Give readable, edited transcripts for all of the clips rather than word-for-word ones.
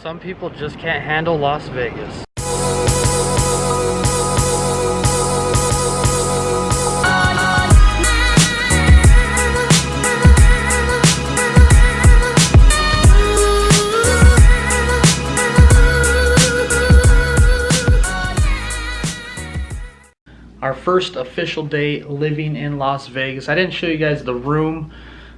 Some people just can't handle Las Vegas. Our first official day living in Las Vegas. I didn't show you guys the room.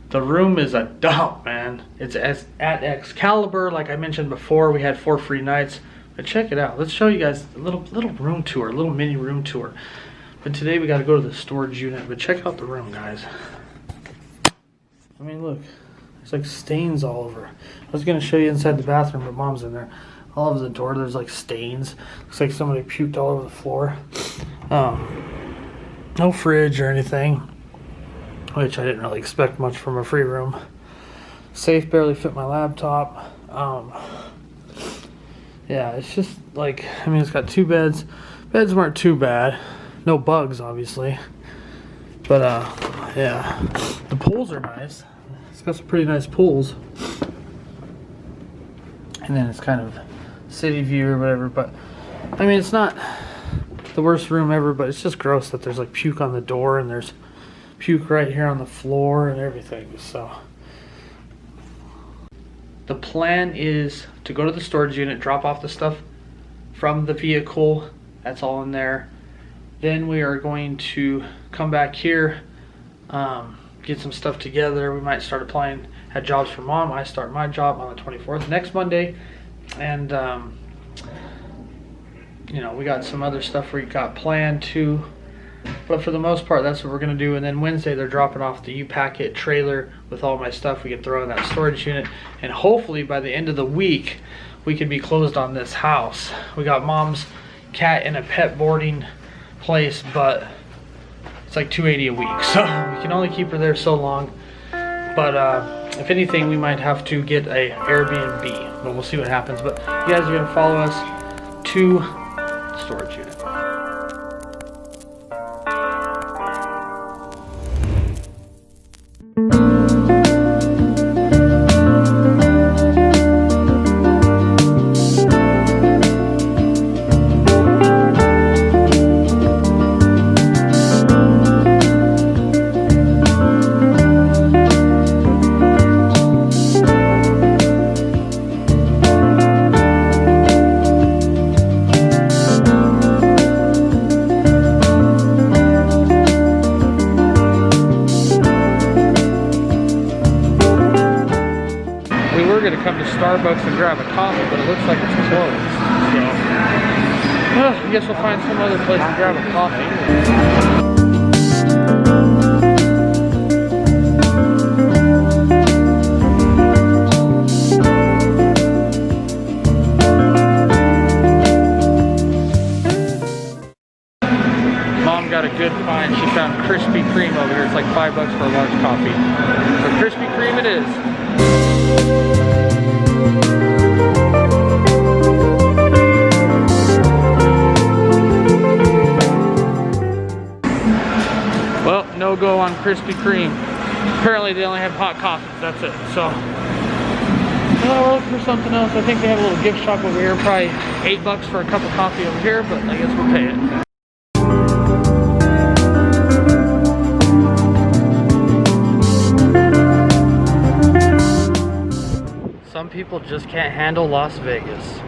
The room is a dump, man. It's at Excalibur, like I mentioned before. We had 4 free nights. But check it out. Let's show you guys a little room tour, a little mini room tour. But today we got to go to the storage unit. But check out the room, guys. I mean, look. There's like stains all over. I was gonna show you inside the bathroom, but Mom's in there. All over the door, there's like stains. Looks like somebody puked all over the floor. No fridge or anything, which I didn't really expect much from a free room. Safe barely fit my laptop. Yeah, it's just like, I mean, it's got 2 beds. Beds weren't too bad. No bugs, obviously. But yeah, the pools are nice. It's got some pretty nice pools. And then it's kind of city view or whatever, but I mean, it's not the worst room ever, but it's just gross that there's like puke on the door and there's puke right here on the floor and everything. So the plan is to go to the storage unit, drop off the stuff from the vehicle. That's all in there. Then we are going to come back here, get some stuff together. We might start applying at jobs for Mom. I start my job on the 24th, next Monday. And you know, we got some other stuff we got planned too, but for the most part that's what we're gonna do. And then Wednesday they're dropping off the U-Packet trailer with all my stuff we can throw in that storage unit, and hopefully by the end of the week we can be closed on this house. We got Mom's cat in a pet boarding place, but it's like $280 a week, so we can only keep her there so long. But if anything, we might have to get a Airbnb, but we'll see what happens. But you guys are gonna follow us to the storage unit. Come to Starbucks and grab a coffee, but it looks like it's closed. So I guess we'll find some other place to grab a coffee. Mom got a good find. She found Krispy Kreme over here. It's like $5 for a large coffee. So Krispy Kreme it is. Well, no go on Krispy Kreme. Apparently they only have hot coffees, that's it. So we're looking for something else. I think they have a little gift shop over here, probably $8 for a cup of coffee over here, but I guess we'll pay it. Some people just can't handle Las Vegas.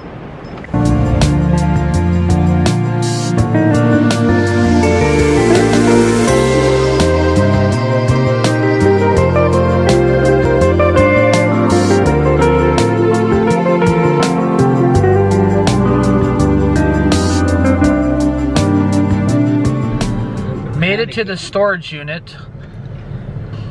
Made it to the storage unit.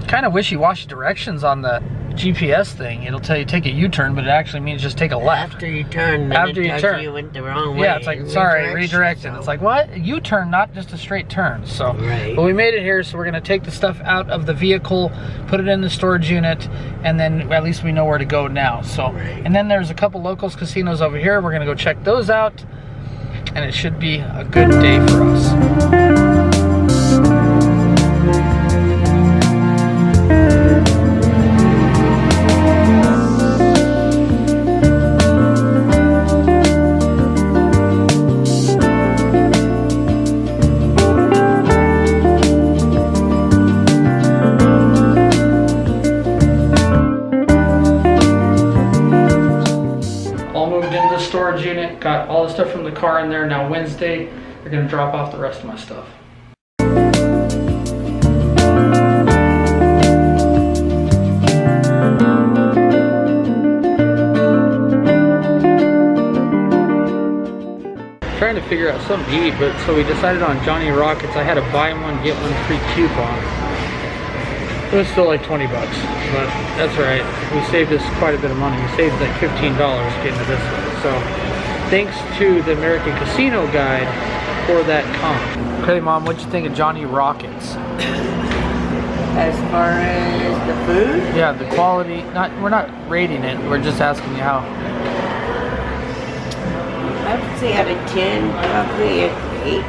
Kind of wishy-washy directions on the GPS thing. It'll tell you take a U-turn, but it actually means just take a left. After you turn, then after you turn, you went the wrong way. Yeah, it's like, sorry, redirection. So. It's like, what? U-turn, not just a straight turn. So, right. But we made it here, so we're gonna take the stuff out of the vehicle, put it in the storage unit, and then at least we know where to go now. So, right. And then there's a couple locals casinos over here. We're gonna go check those out, and it should be a good day for us. the car in there. Now Wednesday, they're gonna drop off the rest of my stuff. Trying to figure out something to eat, but so we decided on Johnny Rockets. I had a buy one get one free coupon. It was still like 20 bucks, but that's all right. We saved us quite a bit of money. We saved like $15 getting to this one. So thanks to the American Casino Guide for that comp. Okay, Mom, what'd you think of Johnny Rockets? As far as the food? Yeah, the quality. We're not rating it. We're just asking you how. I would say out of 10, probably an 8.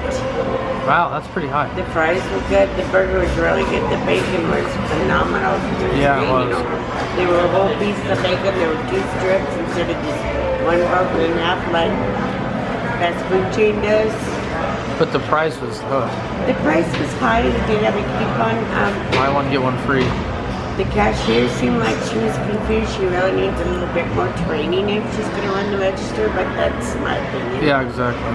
Wow, that's pretty high. The fries were good. The burger was really good. The bacon was phenomenal. Yeah, it was. They were a whole piece of bacon. There were 2 strips instead of just one broken in half like fast food chain does. But the price was, The price was high. They did have a coupon. buy one get one free. The cashier seemed like she was confused. She really needs a little bit more training if she's going to run the register, but that's my opinion. Yeah, exactly.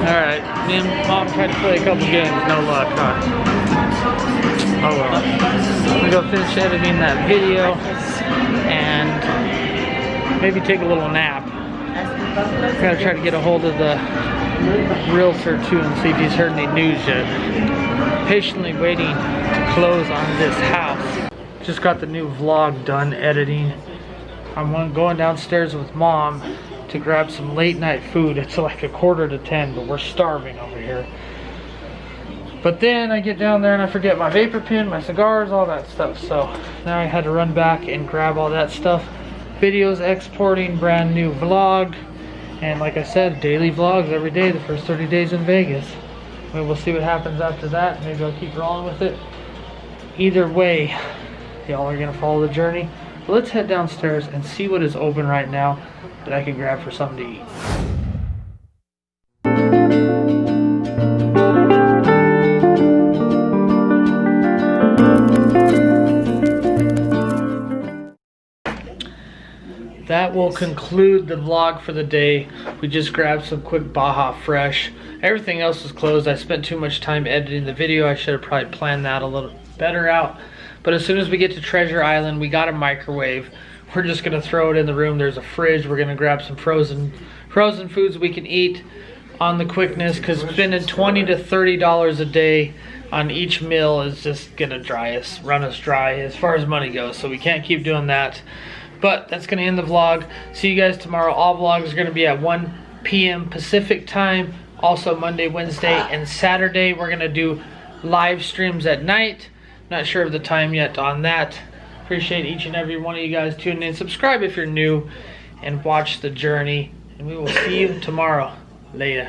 Alright, me and Mom tried to play a couple games, no luck, huh? Oh well. I'm gonna go finish editing that video and maybe take a little nap. I'm gonna try to get a hold of the realtor too and see if he's heard any news yet. Patiently waiting to close on this house. Just got the new vlog done editing. I'm going downstairs with Mom to grab some late night food. It's like 9:45, but we're starving over here. But then I get down there and I forget my vapor pen, my cigars, all that stuff. So now I had to run back and grab all that stuff. Videos exporting, brand new vlog. And like I said, daily vlogs every day, the first 30 days in Vegas. We'll see what happens after that. Maybe I'll keep rolling with it. Either way, y'all are gonna follow the journey. But let's head downstairs and see what is open right now that I can grab for something to eat. That will conclude the vlog for the day. We just grabbed some quick Baja Fresh. Everything else was closed. I spent too much time editing the video. I should have probably planned that a little better out. But as soon as we get to Treasure Island, we got a microwave. We're just gonna throw it in the room. There's a fridge. We're gonna grab some frozen foods we can eat on the quickness, because spending $20 to $30 a day on each meal is just gonna run us dry as far as money goes. So we can't keep doing that. But that's gonna end the vlog. See you guys tomorrow. All vlogs are gonna be at 1 p.m. Pacific time. Also Monday, Wednesday, and Saturday we're gonna do live streams at night. Not sure of the time yet on that. Appreciate each and every one of you guys tuning in. Subscribe if you're new and watch the journey. And we will see you tomorrow. Later.